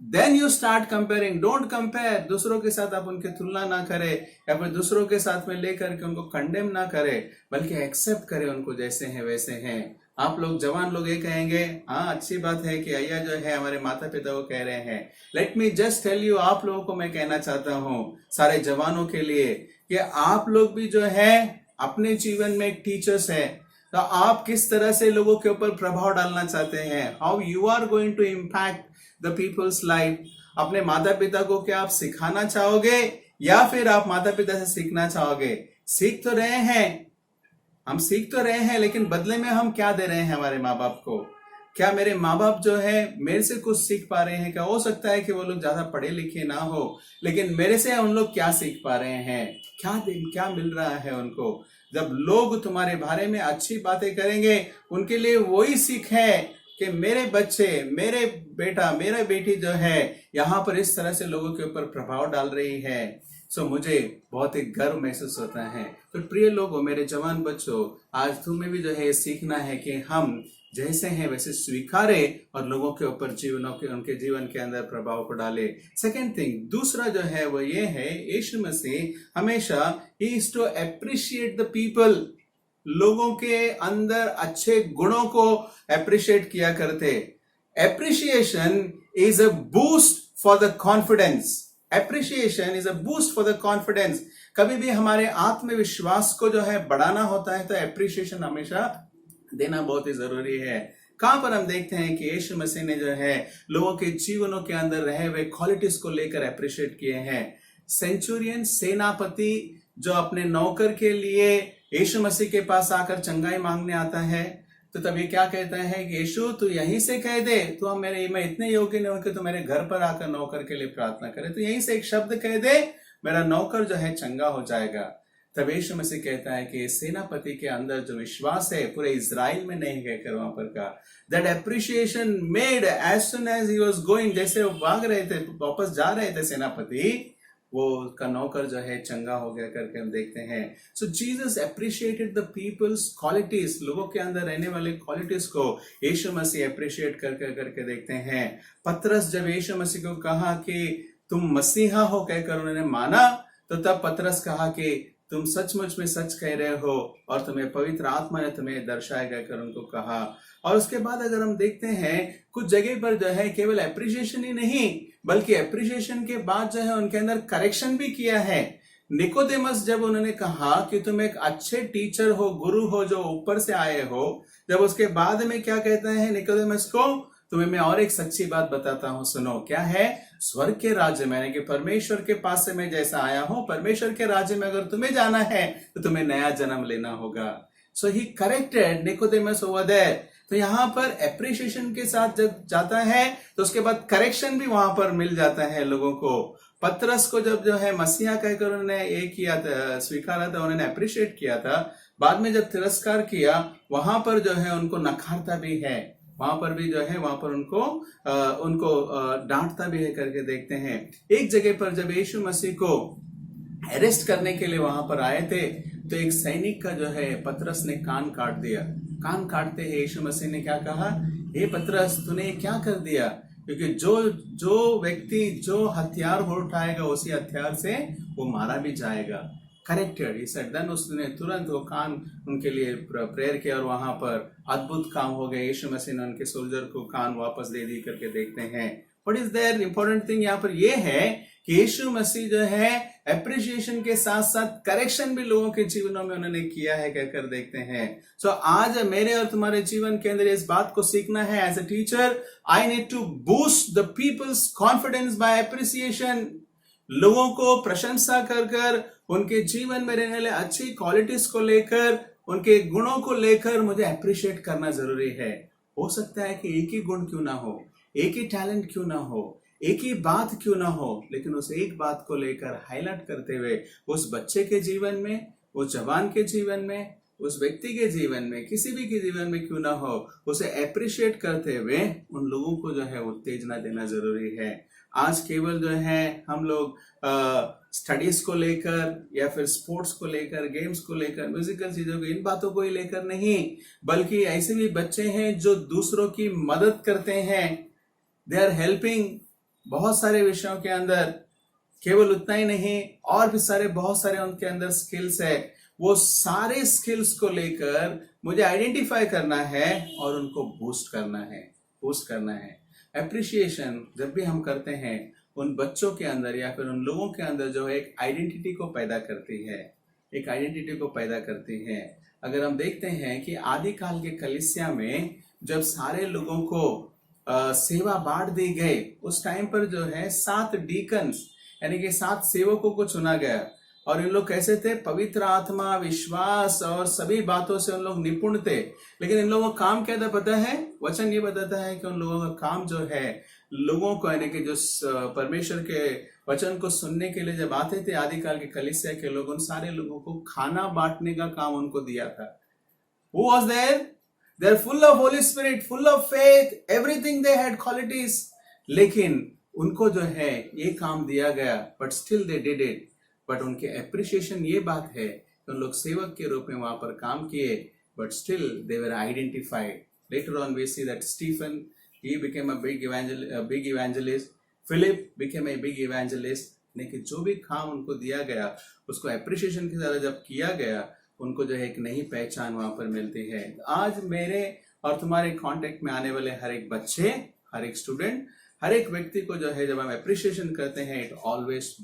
then you start comparing. Don't compare, दूसरों के साथ आप उनकी तुलना ना करें, या फिर दूसरों के साथ में लेकर के उनको कंडेम ना करें, बल्कि एक्सेप्ट करें उनको जैसे हैं वैसे हैं। आप लोग जवान लोग ये कहेंगे, हाँ अच्छी बात है कि अय्या जो है हमारे माता पिता को कह रहे हैं। Let me just tell you, आप लोगों को मैं कहना चाहता हूँ, सारे जवानों के लिए, कि आप लोग भी जो है अपने जीवन में एक टीचर्स है। तो आप किस तरह से लोगों के ऊपर प्रभाव डालना चाहते हैं? How you are going to impact the people's life. अपने माता पिता को क्या आप सिखाना चाहोगे, या फिर आप माता पिता से सीखना चाहोगे? सीख तो रहे हैं, हम सीख तो रहे हैं, लेकिन बदले में हम क्या दे रहे हैं हमारे माँ बाप को? क्या मेरे माँ बाप जो है मेरे से कुछ सीख पा रहे हैं? क्या हो सकता है कि वो लोग ज्यादा पढ़े लिखे ना हो, लेकिन मेरे से उन लोग क्या सीख पा रहे हैं? क्या मिल रहा है उनको? जब लोग तुम्हारे बारे में अच्छी बातें करेंगे, उनके लिए वही सीख है, कि मेरे बच्चे, मेरे बेटा, मेरा बेटी जो है यहाँ पर इस तरह से लोगों के ऊपर प्रभाव डाल रही है, सो मुझे बहुत ही गर्व महसूस होता है। तो प्रिय लोगों, मेरे जवान बच्चों, आज तुम्हें भी जो है सीखना है कि हम जैसे हैं वैसे स्वीकारे और लोगों के ऊपर उनके जीवन के अंदर प्रभाव को डाले। सेकेंड थिंग, दूसरा जो है वो ये है, यीशु मसीह हमेशा ही is to appreciate the people, लोगों के अंदर अच्छे गुणों को अप्रिशिएट किया करते। Appreciation is a boost for the confidence. Appreciation is a boost for the confidence. कभी भी हमारे आत्मविश्वास को जो है बढ़ाना होता है तो एप्रिशिएशन हमेशा देना बहुत ही जरूरी है। कहां पर हम देखते हैं कि यीशु मसीह ने जो है लोगों के जीवनों के अंदर रहे हुए क्वालिटीज को लेकर अप्रिशिएट किए हैं। सेंचुरियन, सेनापति, जो अपने नौकर के लिए यीशु मसीह के पास आकर चंगाई मांगने आता है, तो तब ये क्या कहता है कि यीशु तू यहीं से कह दे, तो मैं इतने योग्य नहीं हूं कि तू मेरे घर पर आकर नौकर के लिए प्रार्थना करे, तो यहीं से एक शब्द कह दे, मेरा नौकर जो है चंगा हो जाएगा। तब यीशु मसीह कहता है कि सेनापति के अंदर जो विश्वास है पूरे इजराइल में नहीं कहकर वहां पर का that appreciation made as soon as he was going, जैसे वो भाग रहे थे, वापस जा रहे थे सेनापति, वो का नौकर जो है चंगा हो गया करके हम देखते हैं। So Jesus appreciated the people's qualities, लोगों के अंदर रहने वाले क्वालिटीज को यीशु मसीह अप्रिशिएट करके देखते हैं। पतरस जब यीशु मसीह को कहा कि तुम मसीहा हो कहकर उन्होंने माना, तो तब पतरस कहा कि तुम सचमुच में सच कह रहे हो और तुम्हें पवित्र आत्मा ने तुम्हें दर्शाया गया कर उनको कहा। और उसके बाद अगर हम देखते हैं कुछ जगह पर जो है केवल एप्रिशिएशन ही नहीं बल्कि एप्रिशिएशन के बाद जो है उनके अंदर करेक्शन भी किया है। निकोदेमस जब उन्होंने कहा कि तुम एक अच्छे टीचर हो, गुरु हो जो ऊपर से आए हो, जब उसके बाद में क्या कहता है निकोदेमस को, तुम्हें मैं और एक सच्ची बात बताता हूं, सुनो। क्या है? स्वर्ग के राज्य में, यानी कि परमेश्वर के पास से मैं जैसा आया हूं, परमेश्वर के राज्य में अगर तुम्हें जाना है तो तुम्हें नया जन्म लेना होगा। सो ही करेक्टेड निकोदेमस ओवर देयर। तो यहाँ पर एप्रिशिएशन के साथ जब जाता है तो उसके बाद करेक्शन भी वहां पर मिल जाता है लोगों को। पतरस को जब जो है मसीहा कहकर उन्होंने ये किया था, स्वीकारा था, उन्होंने अप्रिशिएट किया था, बाद में जब तिरस्कार किया वहां पर जो है उनको नकारता भी है, वहां पर भी जो है वहां पर उनको डांटता भी है करके देखते हैं। एक जगह पर जब यीशु मसीह को अरेस्ट करने के लिए वहां पर आए थे तो एक सैनिक का जो है पतरस ने कान काट दिया। कान काटते ही यीशु मसीह ने क्या कहा, हे पतरस तूने क्या कर दिया, क्योंकि जो व्यक्ति जो हथियार उठाएगा उसी हथियार से वो मारा भी जाएगा। Corrected he said. देन उसने तुरंत वो कान उनके लिए प्रेयर किया और वहां पर अद्भुत काम हो गए। यीशु मसीह ने उनके सोल्जर को कान वापस दे दी करके देखते हैं। What is there important thing यहाँ पर ये है कि यीशु मसीह जो है एप्रिशिएशन के साथ साथ करेक्शन भी लोगों के जीवनों में उन्होंने किया है कहकर देखते हैं। सो आज मेरे और तुम्हारे जीवन के अंदर इस बात को सीखना है, as a teacher I need to boost the people's confidence by appreciation. लोगों को प्रशंसा कर उनके जीवन में रहने वाले अच्छी क्वालिटीज को लेकर, उनके गुणों को लेकर मुझे अप्रिशिएट करना जरूरी है। हो सकता है कि एक ही गुण क्यों ना हो, एक ही टैलेंट क्यों ना हो, एक ही बात क्यों ना हो, लेकिन उस एक बात को लेकर हाईलाइट करते हुए उस बच्चे के जीवन में, उस जवान के जीवन में, उस व्यक्ति के जीवन में, किसी भी के जीवन में क्यों ना हो, उसे अप्रिशिएट करते हुए उन लोगों को जो है उत्तेजना देना जरूरी है। आज केवल जो है हम लोग स्टडीज को लेकर या फिर स्पोर्ट्स को लेकर, गेम्स को लेकर, म्यूजिकल चीजों को, इन बातों को ही लेकर नहीं, बल्कि ऐसे भी बच्चे हैं जो दूसरों की मदद करते हैं। दे आर हेल्पिंग बहुत सारे विषयों के अंदर। केवल उतना ही नहीं, और भी बहुत सारे उनके अंदर स्किल्स है। वो सारे स्किल्स को लेकर मुझे आइडेंटिफाई करना है और उनको बूस्ट करना है। एप्रिशिएशन जब भी हम करते हैं उन बच्चों के अंदर या फिर उन लोगों के अंदर जो है एक आइडेंटिटी को पैदा करती है। अगर हम देखते हैं कि आदिकाल के कलीसिया में जब सारे लोगों को सेवा बांट दी गई, उस टाइम पर जो है 7 डीकन्स यानी कि 7 सेवकों को चुना गया। और इन लोग कैसे थे? पवित्र आत्मा, विश्वास और सभी बातों से उन लोग निपुण थे। लेकिन इन लोगों का काम क्या था पता है? वचन ये बताता है कि उन लोगों का काम जो है लोगों को, यानी कि जो परमेश्वर के वचन को सुनने के लिए जब आते थे आदिकाल के कलीसिया के लोग, उन सारे लोगों को खाना बांटने का काम उनको दिया था। Who was there? They are full of Holy Spirit, full of faith, everything they had qualities. लेकिन उनको जो है ये काम दिया गया, but still they did it. But उनके appreciation ये बात है कि उन लोग सेवक के रूप में वहां पर काम किए, but still they were identified. Later on we see that Stephen, he became a big evangelist. Philip became a big evangelist. लेकिन जो भी काम उनको दिया गया उसको appreciation की तरह जब किया गया, उनको जो है एक नई पहचान वहां पर मिलती है। आज मेरे और तुम्हारे कांटेक्ट में आने वाले हर एक बच्चे, हर एक स्टूडेंट, हर एक व्यक्ति को जो है जब हम अप्रिशिएशन करते हैं, इट ऑलवेज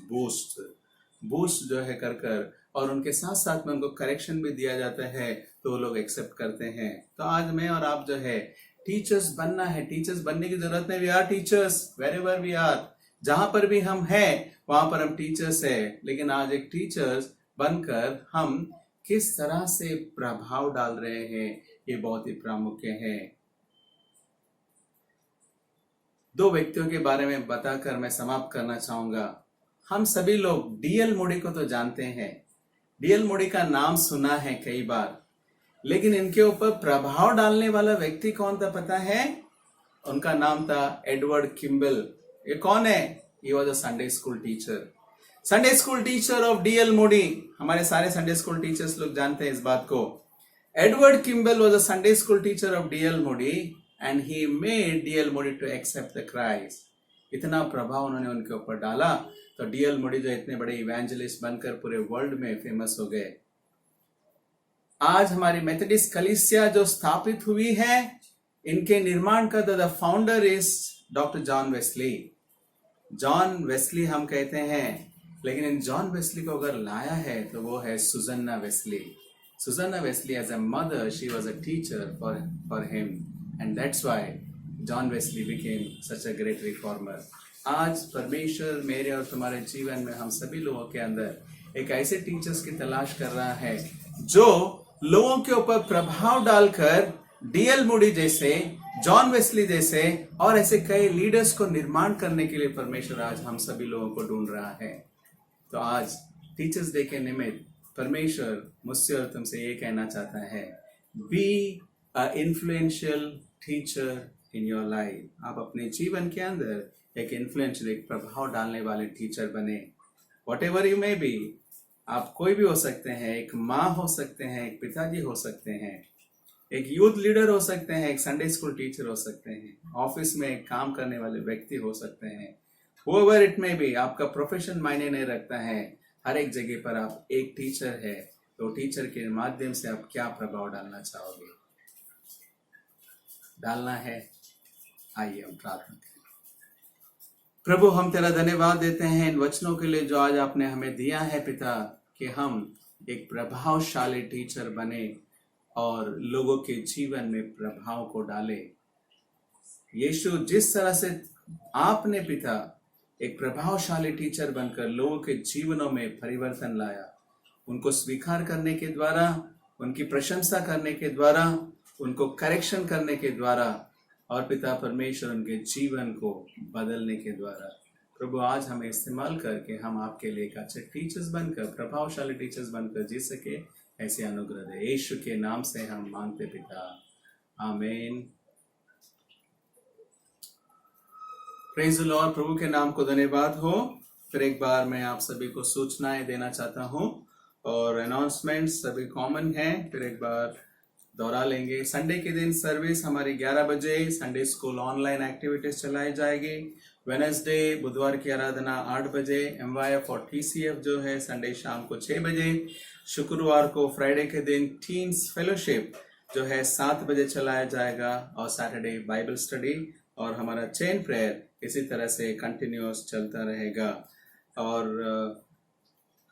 बूस्ट जो है कर और उनके साथ साथ में उनको करेक्शन भी दिया जाता है तो वो लोग एक्सेप्ट करते हैं। तो आज मैं और आप जो है टीचर्स बनना है। टीचर्स बनने की जरूरत नहीं, we are teachers wherever we are. जहां पर भी हम हैं वहां पर हम टीचर्स है। लेकिन आज एक टीचर्स बनकर हम किस तरह से प्रभाव डाल रहे हैं, ये बहुत ही प्रामुख्य है। दो व्यक्तियों के बारे में बताकर मैं समाप्त करना चाहूंगा। हम सभी लोग डीएल मोडी को तो जानते हैं, डीएल मोडी का नाम सुना है कई बार, लेकिन इनके ऊपर प्रभाव डालने वाला व्यक्ति कौन था पता है? उनका नाम था एडवर्ड किम्बल। ये कौन है? He was a Sunday school teacher, Sunday school teacher of DL मोडी। हमारे सारे संडे स्कूल टीचर्स लोग जानते हैं इस बात को। Edward Kimball was a Sunday school teacher of DL Moody and he made DL Moody to accept the Christ. इतना प्रभाव उन्होंने उनके ऊपर डाला तो डीएल मोडी जो इतने बड़े इवेंजलिस्ट बनकर पूरे वर्ल्ड में फेमस हो गए। आज हमारी मेथोडिस्ट कलीसिया जो स्थापित हुई है, इनके निर्माण का the founder is doctor John Wesley. John Wesley हम कहते हैं, लेकिन इन जॉन वेस्ली को अगर लाया है तो वो है Susanna Wesley. Susanna Wesley as a mother, she was a teacher for him and that's why John Wesley became such a great reformer. आज परमेश्वर मेरे और तुम्हारे जीवन में हम सभी लोगों के अंदर एक ऐसे टीचर्स की तलाश कर रहा है जो लोगों के ऊपर प्रभाव डालकर डीएल मोडी जैसे, जॉन वेस्ली जैसे और ऐसे कई लीडर्स को निर्माण करने के लिए परमेश्वर आज हम सभी लोगों को ढूंढ रहा है। तो आज टीचर्स डे के निमित्त परमेश्वर मुझसे और तुमसे ये कहना चाहता है, be a influential teacher in your life. आप अपने जीवन के अंदर एक इन्फ्लुएंशियल, एक प्रभाव डालने वाले टीचर बने। What ever you may be, आप कोई भी हो सकते हैं, एक माँ हो सकते हैं, एक पिताजी हो सकते हैं, एक यूथ लीडर हो सकते हैं, एक संडे स्कूल टीचर हो सकते हैं, ऑफिस में काम करने वाले व्यक्ति हो सकते हैं। whoever it may be, आपका प्रोफेशन मायने नहीं रखता है, हर एक जगह पर आप एक टीचर है। तो टीचर के माध्यम से आप क्या प्रभाव डालना चाहोगे? डालना है। आइए हम प्रार्थना करें। प्रभु, हम तेरा धन्यवाद देते हैं इन वचनों के लिए जो आज आपने हमें दिया है पिता, कि हम एक प्रभावशाली टीचर बने और लोगों के जीवन में प्रभाव को डाले। यीशु, जिस तरह से आपने पिता एक प्रभावशाली टीचर बनकर लोगों के जीवनों में परिवर्तन लाया, उनको स्वीकार करने के द्वारा, उनकी प्रशंसा करने के द्वारा, उनको करेक्शन करने के द्वारा और पिता परमेश्वर उनके जीवन को बदलने के द्वारा, प्रभु आज हमें इस्तेमाल करके हम आपके लिए एक अच्छे टीचर्स बनकर, प्रभावशाली टीचर्स बनकर जी सके, ऐसे अनुग्रह दे। यीशु के नाम से हम मांगते पिता, आमीन। Praise the Lord. प्रभु के नाम को धन्यवाद हो। फिर एक बार मैं आप सभी को सूचनाएं देना चाहता हूं और अनाउंसमेंट सभी कॉमन हैं, फिर एक बार दोहरा लेंगे। संडे के दिन सर्विस हमारी 11 बजे, संडे स्कूल ऑनलाइन एक्टिविटीज चलाई जाएगी। वेडनेसडे, बुधवार की आराधना 8 बजे, MYF और TCF जो है संडे शाम को 6 बजे। शुक्रवार को, फ्राइडे के दिन टीन्स फेलोशिप जो है 7 बजे चलाया जाएगा और सैटरडे बाइबल स्टडी और हमारा चेन प्रेयर इसी तरह से कंटिन्यूअस चलता रहेगा। और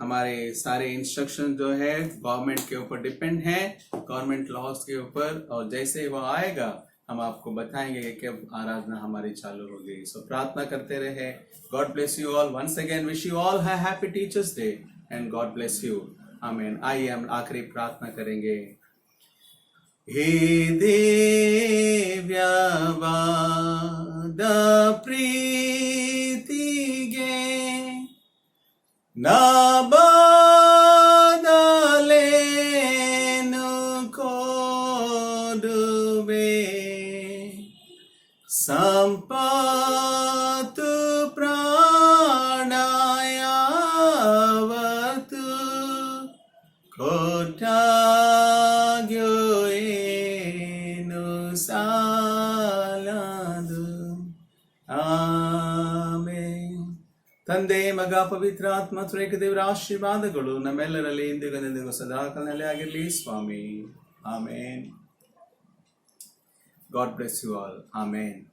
हमारे सारे इंस्ट्रक्शन जो है गवर्नमेंट के ऊपर डिपेंड है, गवर्नमेंट लॉज के ऊपर, और जैसे वो आएगा हम आपको बताएंगे कि कब आराधना हमारी चालू होगी। सो प्रार्थना करते रहे। God bless you all. Once again wish you all happy teachers day and God bless you. आमीन। आइए हम आखिरी प्रार्थना करेंगे। हे देव्यावाद प्रीतिगे ना बदलेनु कोडु ಸಂಪತ್ತು ಪ್ರಾಣಾಯಾವತು ಕೊಟ್ಟಾಗ್ಯೋ ಏನು ಸಾಲದು. ಆಮೆನ್. ತಂದೆ, ಮಗ, ಪವಿತ್ರ ಆತ್ಮ ತ್ರಿಯೇಕ ದೇವರ ಆಶೀರ್ವಾದಗಳು ನಮ್ಮೆಲ್ಲರಲ್ಲಿ ಇಂದಿಗೂ ಸದಾಕಾಲ ನೆಲೆಯಾಗಿರಲಿ ಸ್ವಾಮಿ. ಆಮೇನ್. God bless you all. Amen.